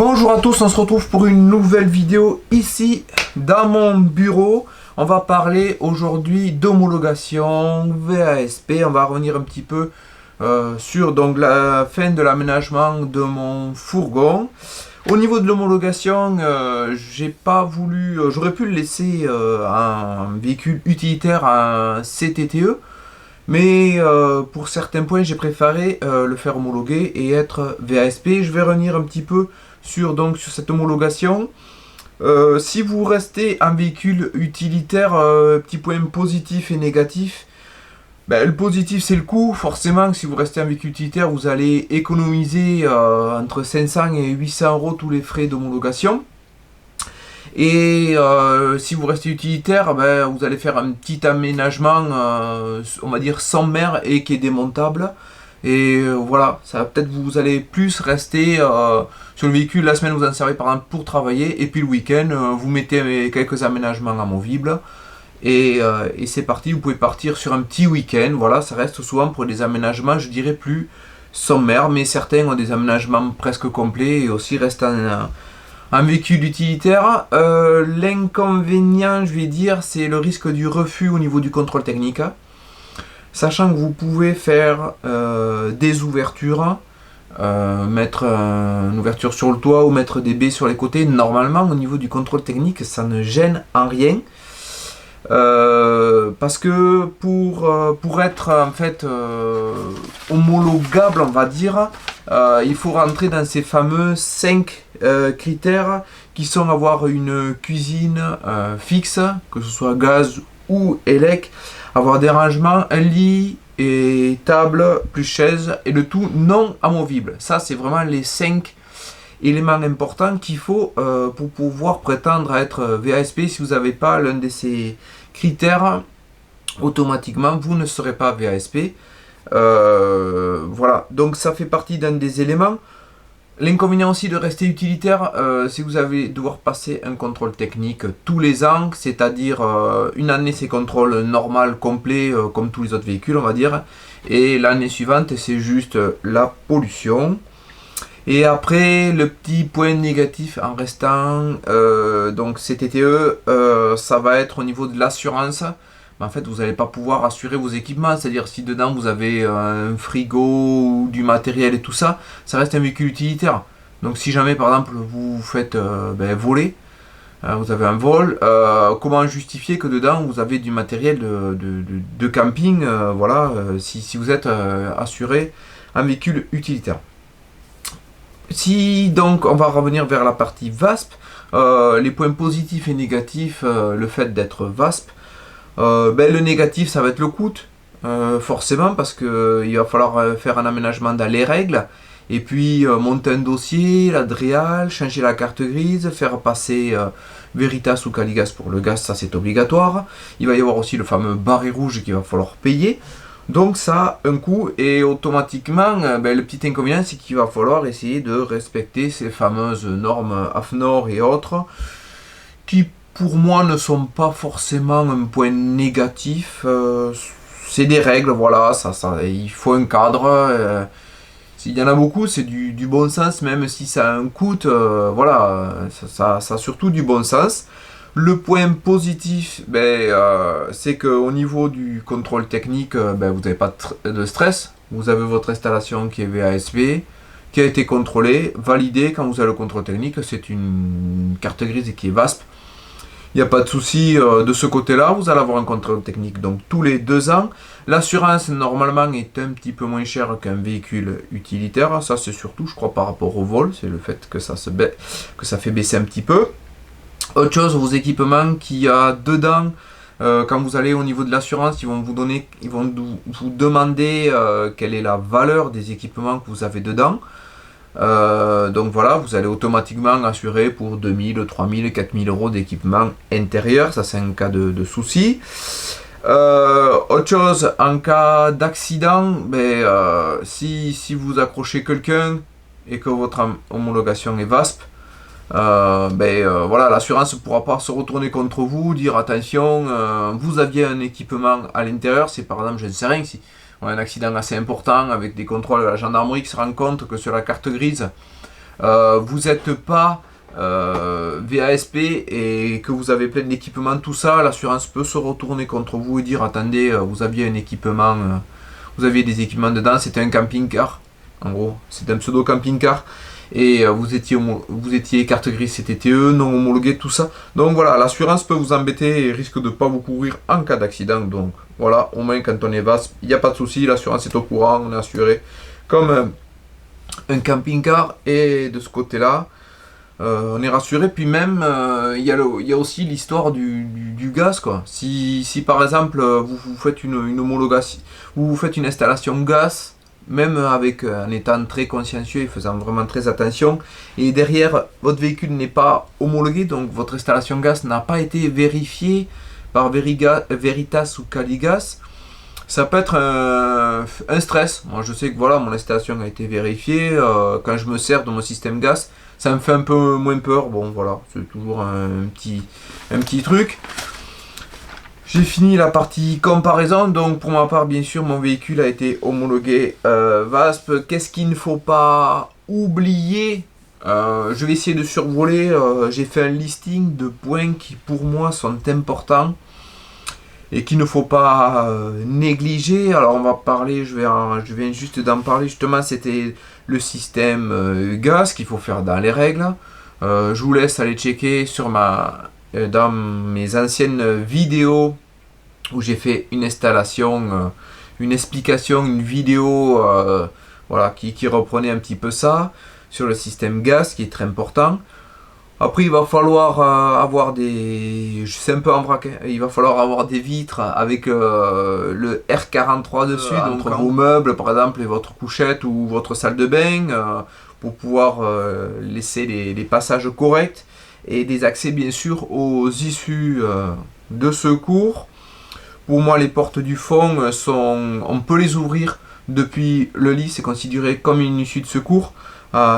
Bonjour à tous, on se retrouve pour une nouvelle vidéo ici dans mon bureau. On va parler aujourd'hui d'homologation, VASP. On va revenir un petit peu sur donc, la fin de l'aménagement de mon fourgon. Au niveau de l'homologation, j'ai pas voulu, j'aurais pu le laisser un véhicule utilitaire, un CTTE. Mais pour certains points, j'ai préféré le faire homologuer et être VASP. Je vais revenir un petit peu sur cette homologation. Si vous restez un véhicule utilitaire, petit point positif et négatif. Ben, le positif, c'est le coût. Forcément, si vous restez un véhicule utilitaire, vous allez économiser entre 500 et 800 euros tous les frais d'homologation. Et si vous restez utilitaire, ben, vous allez faire un petit aménagement, on va dire sans mer et qui est démontable. Et voilà, ça peut-être vous allez plus rester sur le véhicule. La semaine, vous en servez par exemple pour travailler. Et puis le week-end, vous mettez quelques aménagements amovibles. Et c'est parti, vous pouvez partir sur un petit week-end. Voilà, ça reste souvent pour des aménagements, je dirais plus sommaires. Mais certains ont des aménagements presque complets et aussi restent un véhicule utilitaire. L'inconvénient, je vais dire, c'est le risque du refus au niveau du contrôle technique. Sachant que vous pouvez faire des ouvertures, mettre une ouverture sur le toit ou mettre des baies sur les côtés. Normalement, au niveau du contrôle technique, ça ne gêne en rien. Parce que pour être en fait homologable, on va dire, il faut rentrer dans ces fameux 5 critères qui sont avoir une cuisine fixe, que ce soit gaz ou élec, avoir des rangements, un lit et table plus chaise et le tout non amovible. Ça, c'est vraiment les 5 éléments importants qu'il faut pour pouvoir prétendre à être VASP. Si vous n'avez pas l'un de ces critères, automatiquement vous ne serez pas VASP. Voilà, donc ça fait partie d'un des éléments. L'inconvénient aussi de rester utilitaire, c'est que vous allez devoir passer un contrôle technique tous les ans, c'est-à-dire une année c'est contrôle normal, complet, comme tous les autres véhicules on va dire, et l'année suivante c'est juste la pollution. Et après, le petit point négatif en restant, donc CTTE, ça va être au niveau de l'assurance. En fait, vous n'allez pas pouvoir assurer vos équipements, c'est-à-dire si dedans vous avez un frigo ou du matériel et tout ça, ça reste un véhicule utilitaire. Donc si jamais par exemple vous vous faites voler, vous avez un vol, comment justifier que dedans vous avez du matériel de camping, voilà, si vous êtes assuré un véhicule utilitaire. Si donc on va revenir vers la partie VASP, les points positifs et négatifs, le fait d'être VASP, le négatif ça va être le coût, forcément parce que il va falloir faire un aménagement dans les règles, et puis monter un dossier, l'Adréal, changer la carte grise, faire passer Veritas ou Caligas pour le gaz, ça c'est obligatoire. Il va y avoir aussi le fameux barré rouge qu'il va falloir payer. Donc ça a un coût et automatiquement, le petit inconvénient c'est qu'il va falloir essayer de respecter ces fameuses normes AFNOR et autres qui pour moi ne sont pas forcément un point négatif. C'est des règles, voilà, il faut un cadre. S'il y en a beaucoup, c'est du bon sens, même si ça a un coût, voilà, ça a surtout du bon sens. Le point positif, c'est qu'au niveau du contrôle technique, vous n'avez pas de stress. Vous avez votre installation qui est VASP, qui a été contrôlée, validée. Quand vous avez le contrôle technique, c'est une carte grise qui est VASP. Il n'y a pas de souci de ce côté-là. Vous allez avoir un contrôle technique donc tous les 2 ans. L'assurance, normalement, est un petit peu moins chère qu'un véhicule utilitaire. Ça, c'est surtout, je crois, par rapport au vol. C'est le fait que ça fait baisser un petit peu. Autre chose, vos équipements qu'il y a dedans, quand vous allez au niveau de l'assurance, ils vont vous demander quelle est la valeur des équipements que vous avez dedans. Donc voilà, vous allez automatiquement assurer pour 2000, 3000, 4000 euros d'équipement intérieur, ça c'est un cas de souci. Autre chose, en cas d'accident, si vous accrochez quelqu'un et que votre homologation est VASP, voilà, l'assurance ne pourra pas se retourner contre vous, dire attention, vous aviez un équipement à l'intérieur, c'est par exemple, je ne sais rien, si on a un accident assez important avec des contrôles de la gendarmerie qui se rend compte que sur la carte grise, vous n'êtes pas VASP et que vous avez plein d'équipements, tout ça, l'assurance peut se retourner contre vous et dire attendez, vous aviez un équipement, vous aviez des équipements dedans, c'était un camping-car, en gros, c'est un pseudo camping-car et vous étiez carte grise CTTE, non homologué, tout ça. Donc voilà, l'assurance peut vous embêter et risque de ne pas vous couvrir en cas d'accident. Donc voilà, au moins quand on est VASP, il n'y a pas de souci, l'assurance est au courant, on est assuré comme un camping-car et de ce côté-là. On est rassuré, puis même il y a aussi l'histoire du gaz quoi. Si par exemple vous faites une homologation, vous faites une installation gaz, même avec en étant très consciencieux et faisant vraiment très attention, et derrière votre véhicule n'est pas homologué, donc votre installation gaz n'a pas été vérifiée par Veritas ou Caligas, ça peut être un stress. Moi je sais que voilà, mon installation a été vérifiée, quand je me sers de mon système gaz, ça me fait un peu moins peur. Bon voilà, c'est toujours un petit truc. J'ai fini la partie comparaison, donc pour ma part bien sûr mon véhicule a été homologué VASP. Qu'est-ce qu'il ne faut pas oublier? Je vais essayer de survoler, j'ai fait un listing de points qui pour moi sont importants et qu'il ne faut pas négliger. Alors on va parler, je viens juste d'en parler justement, c'était le système gaz qu'il faut faire dans les règles. Je vous laisse aller checker dans mes anciennes vidéos où j'ai fait une installation, une explication, une vidéo voilà, qui reprenait un petit peu ça sur le système gaz qui est très important. Après, il va falloir avoir des... C'est un peu en vrac, hein. Il va falloir avoir des vitres avec le R43 dessus, entre vos meubles par exemple, et votre couchette ou votre salle de bain, pour pouvoir laisser les passages corrects, et des accès bien sûr aux issues de secours. Pour moi, les portes du fond on peut les ouvrir depuis le lit, c'est considéré comme une issue de secours.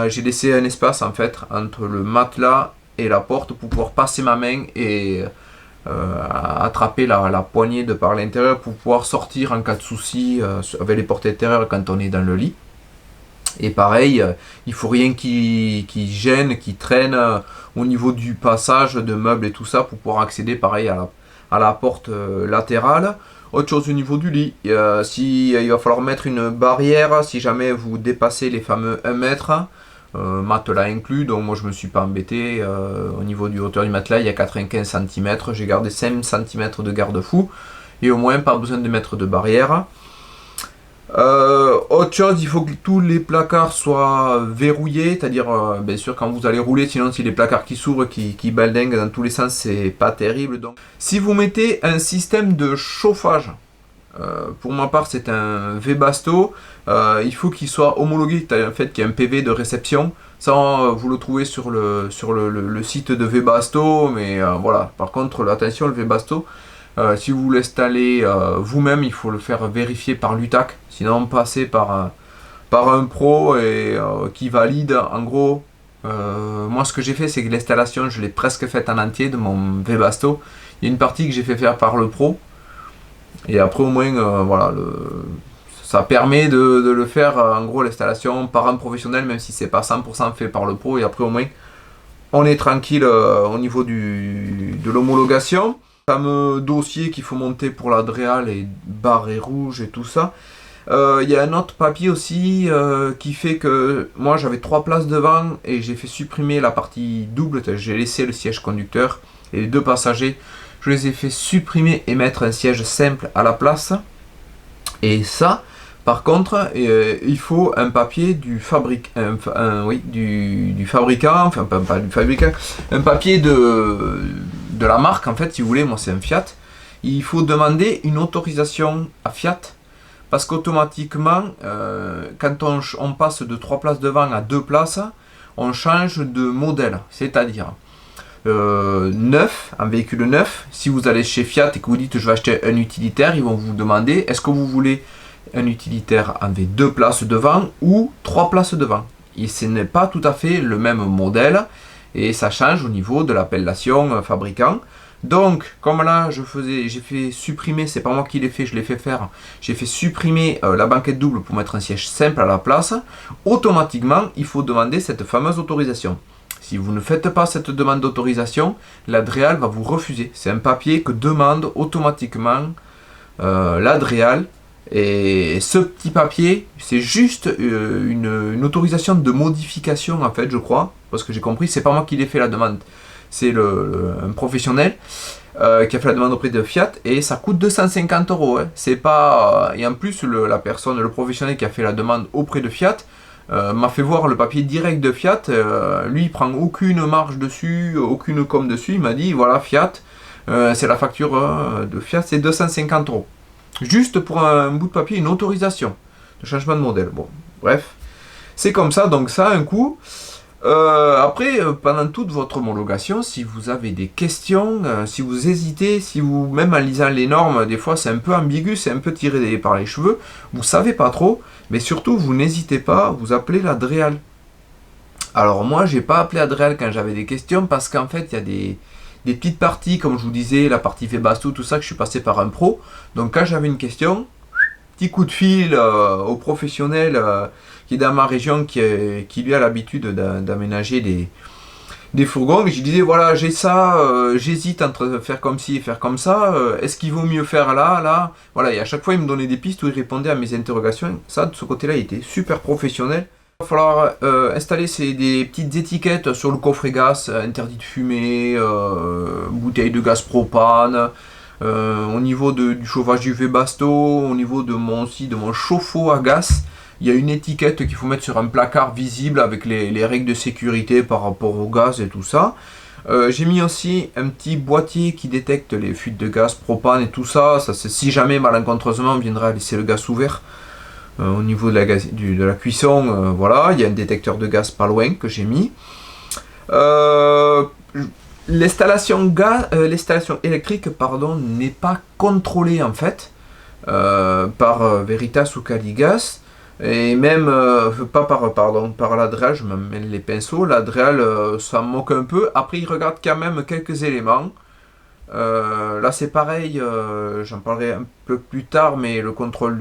J'ai laissé un espace en fait entre le matelas et la porte pour pouvoir passer ma main et attraper la poignée de par l'intérieur pour pouvoir sortir en cas de souci avec les portes intérieures quand on est dans le lit. Et pareil, il faut rien qui gêne, qui traîne au niveau du passage de meubles et tout ça pour pouvoir accéder pareil à la porte latérale. Autre chose au niveau du lit, il va falloir mettre une barrière si jamais vous dépassez les fameux 1 mètre, matelas inclus, donc moi je me suis pas embêté, au niveau du hauteur du matelas il y a 95 cm, j'ai gardé 5 cm de garde-fou, et au moins pas besoin de mettre de barrière. Autre chose, il faut que tous les placards soient verrouillés, c'est-à-dire bien sûr quand vous allez rouler, sinon si les placards qui s'ouvrent, qui baldinguent dans tous les sens, c'est pas terrible. Donc, si vous mettez un système de chauffage, pour ma part c'est un Webasto, il faut qu'il soit homologué, en fait qu'il y ait un PV de réception. Ça vous le trouvez sur le site de Webasto, mais voilà. Par contre attention, le Webasto, si vous l'installez vous-même, il faut le faire vérifier par l'UTAC, sinon passer par un pro et qui valide. En gros, moi ce que j'ai fait, c'est que l'installation, je l'ai presque faite en entier de mon Webasto. Il y a une partie que j'ai fait faire par le pro, et après au moins voilà, ça permet de le faire en gros l'installation par un professionnel, même si c'est pas 100% fait par le pro, et après au moins on est tranquille au niveau de l'homologation. Fameux dossier qu'il faut monter pour la DREAL et barré rouge et tout ça. Il y a un autre papier aussi qui fait que moi j'avais 3 places devant et j'ai fait supprimer la partie double, j'ai laissé le siège conducteur et les 2 passagers, je les ai fait supprimer et mettre un siège simple à la place. Et ça, par contre, il faut un papier du fabricant, du fabricant, enfin pas du fabricant, un papier de la marque en fait, si vous voulez. Moi c'est un Fiat. Il faut demander une autorisation à Fiat, parce qu'automatiquement quand on passe de 3 places devant à 2 places, on change de modèle, c'est-à-dire neuf, un véhicule neuf, si vous allez chez Fiat et que vous dites je vais acheter un utilitaire, ils vont vous demander est-ce que vous voulez un utilitaire avec 2 places devant ou 3 places devant. Et ce n'est pas tout à fait le même modèle. et ça change au niveau de l'appellation fabricant. Donc, comme là, j'ai fait supprimer, c'est pas moi qui l'ai fait, je l'ai fait faire, j'ai fait supprimer la banquette double pour mettre un siège simple à la place, automatiquement, il faut demander cette fameuse autorisation. Si vous ne faites pas cette demande d'autorisation, l'Adréal va vous refuser. C'est un papier que demande automatiquement l'Adréal. Et ce petit papier, c'est juste une autorisation de modification, en fait, je crois. Parce que j'ai compris, c'est pas moi qui l'ai fait la demande. C'est un professionnel qui a fait la demande auprès de Fiat. Et ça coûte 250 €. Hein. C'est pas, et en plus, le professionnel qui a fait la demande auprès de Fiat, m'a fait voir le papier direct de Fiat. Lui, il prend aucune marge dessus, aucune com dessus. Il m'a dit, voilà, Fiat, c'est la facture de Fiat, c'est 250 €. Juste pour un bout de papier, une autorisation de changement de modèle. Bon, bref, c'est comme ça, donc ça a un coût. Après, pendant toute votre homologation, si vous avez des questions, si vous hésitez, si vous, même en lisant les normes, des fois c'est un peu ambigu, c'est un peu tiré par les cheveux, vous savez pas trop, mais surtout vous n'hésitez pas, vous appelez l'Adréal. Alors moi, j'ai pas appelé Adréal quand j'avais des questions, parce qu'en fait, il y a des petites parties, comme je vous disais, la partie Webasto, tout ça, que je suis passé par un pro. Donc quand j'avais une question, petit coup de fil au professionnel qui est dans ma région, qui lui a l'habitude d'aménager des fourgons. Et je disais, voilà, j'ai ça, j'hésite entre faire comme ci et faire comme ça. Est-ce qu'il vaut mieux faire là? Voilà, et à chaque fois, il me donnait des pistes où il répondait à mes interrogations. Ça, de ce côté-là, il était super professionnel. Il va falloir installer des petites étiquettes sur le coffret gaz, interdit de fumer, bouteille de gaz propane. Au niveau du chauffage du Webasto, au niveau de mon chauffe-eau à gaz, il y a une étiquette qu'il faut mettre sur un placard visible avec les règles de sécurité par rapport au gaz et tout ça. J'ai mis aussi un petit boîtier qui détecte les fuites de gaz propane et tout ça. Ça c'est si jamais malencontreusement on viendra laisser le gaz ouvert. Au niveau de la cuisson, voilà, il y a un détecteur de gaz pas loin que j'ai mis. L'installation électrique, n'est pas contrôlée en fait par Veritas ou Caligas, et même pas par l'Adréal. Je me mêle les pinceaux. L'Adréal s'en moque un peu. Après, il regarde quand même quelques éléments. Là c'est pareil, j'en parlerai un peu plus tard, mais le contrôle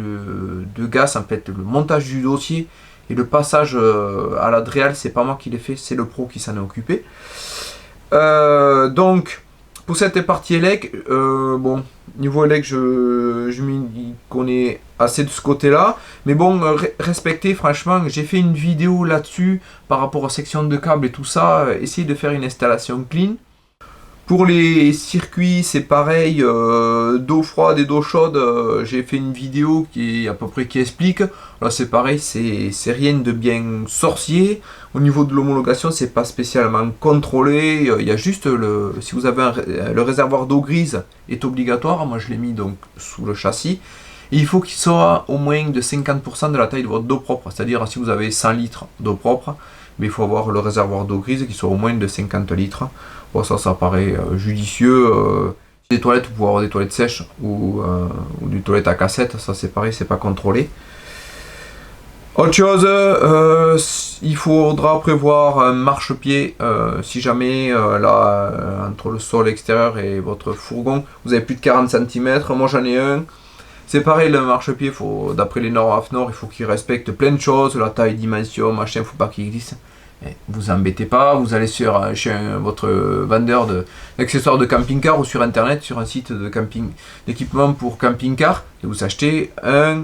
de gaz, en fait, le montage du dossier et le passage à l'Adréal, c'est pas moi qui l'ai fait, c'est le pro qui s'en est occupé. Donc pour cette partie élec, bon, niveau élec, je m'y connais assez de ce côté-là, mais bon, respectez, franchement, j'ai fait une vidéo là-dessus par rapport aux sections de câbles et tout ça, essayez de faire une installation clean. Pour les circuits, c'est pareil, d'eau froide et d'eau chaude, j'ai fait une vidéo qui explique. Là c'est pareil, c'est rien de bien sorcier. Au niveau de l'homologation, c'est pas spécialement contrôlé. Il y a juste si vous avez le réservoir d'eau grise est obligatoire. Moi je l'ai mis donc sous le châssis. Et il faut qu'il soit au moins de 50% de la taille de votre eau propre. C'est-à-dire si vous avez 100 litres d'eau propre, mais il faut avoir le réservoir d'eau grise qui soit au moins de 50 litres. Bon, ça paraît judicieux. Des toilettes, vous pouvez avoir des toilettes sèches ou des toilettes à cassette, ça c'est pareil, c'est pas contrôlé. Autre chose, il faudra prévoir un marchepied si jamais là, entre le sol extérieur et votre fourgon, vous avez plus de 40 cm. Moi j'en ai un. C'est pareil, le marchepied, d'après les normes AFNOR, il faut qu'il respecte plein de choses, la taille, dimension, machin, il faut pas qu'il glisse. Vous embêtez pas, vous allez chez votre vendeur d'accessoires de camping-car ou sur internet, sur un site d'équipement pour camping-car, et vous achetez un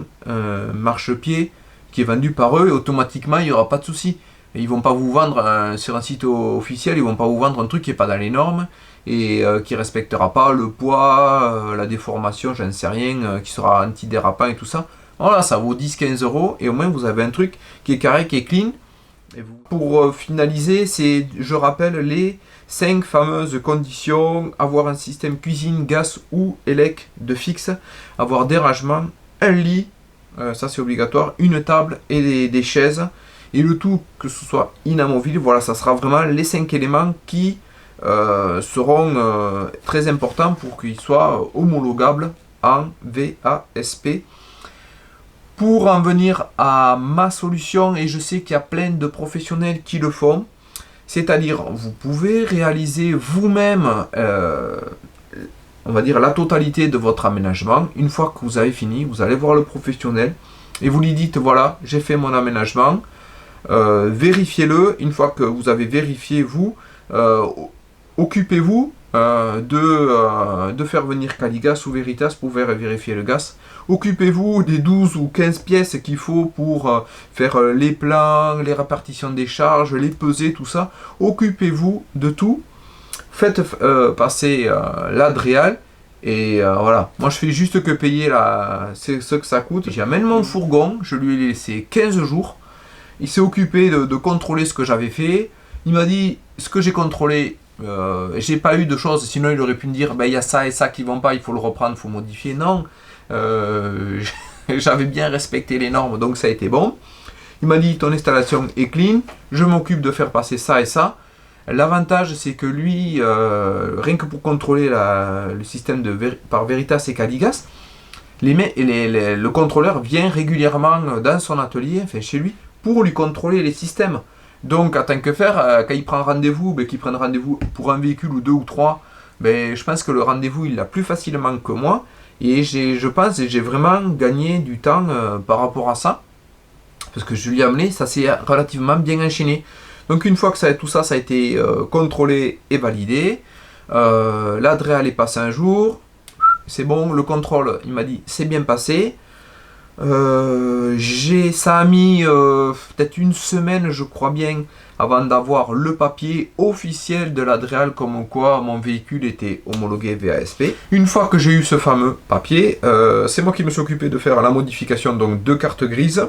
marchepied qui est vendu par eux, et automatiquement il n'y aura pas de souci. Et ils vont pas vous vendre sur un site officiel, ils vont pas vous vendre un truc qui n'est pas dans les normes et qui respectera pas le poids, la déformation, j'en sais rien, qui sera anti-dérapant et tout ça. Voilà, ça vaut 10-15 € et au moins vous avez un truc qui est carré, qui est clean. Et pour finaliser, je rappelle les 5 fameuses conditions: avoir un système cuisine, gaz ou élec de fixe, avoir des rangements, un lit, ça c'est obligatoire, une table et des chaises, et le tout que ce soit inamovible. Voilà, ça sera vraiment les 5 éléments qui seront très importants pour qu'ils soient homologables en VASP. Pour en venir à ma solution, et je sais qu'il y a plein de professionnels qui le font, C'est-à-dire, vous pouvez réaliser vous-même, on va dire, la totalité de votre aménagement. Une fois que vous avez fini, vous allez voir le professionnel et vous lui dites, voilà, j'ai fait mon aménagement, vérifiez-le. Une fois que vous avez vérifié, vous, occupez-vous de faire venir Caligas ou Veritas pour vérifier le gaz. Occupez-vous des 12 ou 15 pièces qu'il faut pour faire les plans, les répartitions des charges, les peser, tout ça. Occupez-vous de tout. Faites passer l'Adréal. Et voilà, moi je fais juste que payer ce que ça coûte. J'amène mon fourgon, je lui ai laissé 15 jours. Il s'est occupé de contrôler ce que j'avais fait. Il m'a dit, ce que j'ai contrôlé, j'ai pas eu de choses, sinon il aurait pu me dire, il y a ça et ça qui vont pas, il faut le reprendre, il faut modifier. Non, j'avais bien respecté les normes, donc ça a été bon. Il m'a dit, ton installation est clean, je m'occupe de faire passer ça et ça. L'avantage, c'est que lui, rien que pour contrôler le système par Veritas et Caligas, le contrôleur vient régulièrement dans son atelier, enfin chez lui, pour lui contrôler les systèmes. Donc, à tant que faire, quand il prend rendez-vous, qu'il prenne rendez-vous pour un véhicule ou deux ou trois, je pense que le rendez-vous, il l'a plus facilement que moi. Et je pense que j'ai vraiment gagné du temps par rapport à ça. Parce que je lui ai amené, ça s'est relativement bien enchaîné. Donc, une fois que tout ça a été contrôlé et validé, l'Adréal est passé un jour. C'est bon, le contrôle, il m'a dit, c'est bien passé. Ça a mis peut-être une semaine, je crois bien, avant d'avoir le papier officiel de l'Adréal comme quoi mon véhicule était homologué VASP. Une fois que j'ai eu ce fameux papier, c'est moi qui me suis occupé de faire la modification donc de carte grise.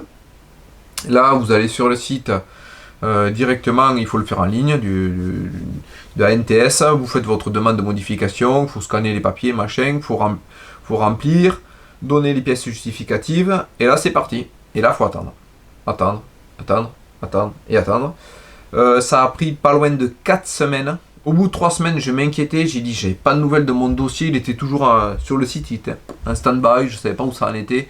Là, vous allez sur le site directement, il faut le faire en ligne de la NTS. Vous faites votre demande de modification, il faut scanner les papiers, machin, il faut remplir. Donner les pièces justificatives, et là c'est parti. Et là il faut attendre. Attendre et attendre. Ça a pris pas loin de 4 semaines. Au bout de 3 semaines, je m'inquiétais, j'ai dit j'ai pas de nouvelles de mon dossier, il était toujours sur le site, il était en stand-by, je savais pas où ça en était.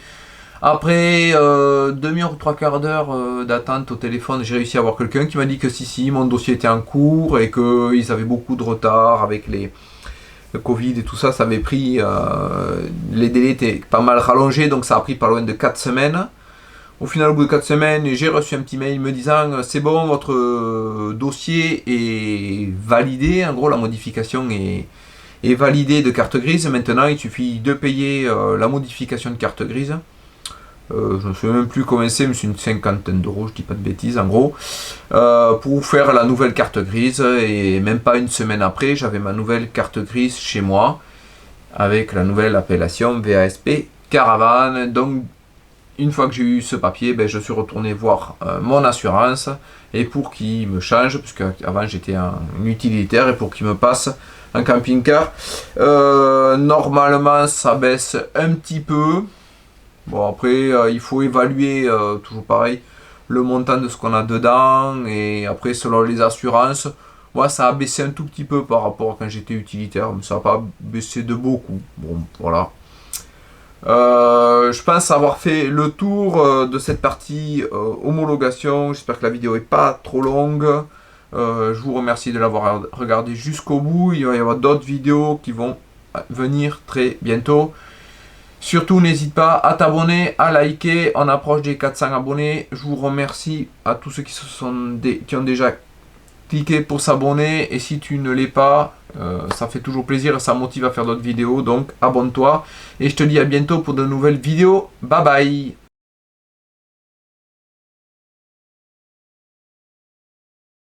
Après demi-heure ou 3/4 d'heure d'attente au téléphone, j'ai réussi à avoir quelqu'un qui m'a dit que si, mon dossier était en cours et qu'ils avaient beaucoup de retard avec le Covid et tout ça, ça avait pris, les délais étaient pas mal rallongés, donc ça a pris pas loin de 4 semaines. Au final, au bout de 4 semaines, j'ai reçu un petit mail me disant c'est bon, votre dossier est validé, en gros la modification est validée de carte grise, maintenant il suffit de payer la modification de carte grise. Je ne sais même plus comment c'est, mais c'est une 50aine d'euros, je dis pas de bêtises en gros, pour faire la nouvelle carte grise. Et même pas une semaine après, j'avais ma nouvelle carte grise chez moi, avec la nouvelle appellation VASP Caravane. Donc une fois que j'ai eu ce papier, je suis retourné voir mon assurance, et pour qu'il me change, puisque avant j'étais un utilitaire, et pour qu'il me passe un camping-car. Normalement ça baisse un petit peu. Bon, après, il faut évaluer, toujours pareil, le montant de ce qu'on a dedans. Et après, selon les assurances, moi, ça a baissé un tout petit peu par rapport à quand j'étais utilitaire. Mais ça n'a pas baissé de beaucoup. Bon, voilà. Je pense avoir fait le tour de cette partie homologation. J'espère que la vidéo n'est pas trop longue. Je vous remercie de l'avoir regardé jusqu'au bout. Il va y avoir d'autres vidéos qui vont venir très bientôt. Surtout, n'hésite pas à t'abonner, à liker. On approche des 400 abonnés. Je vous remercie à tous ceux qui ont déjà cliqué pour s'abonner. Et si tu ne l'es pas, ça fait toujours plaisir et ça motive à faire d'autres vidéos. Donc, abonne-toi. Et je te dis à bientôt pour de nouvelles vidéos. Bye bye.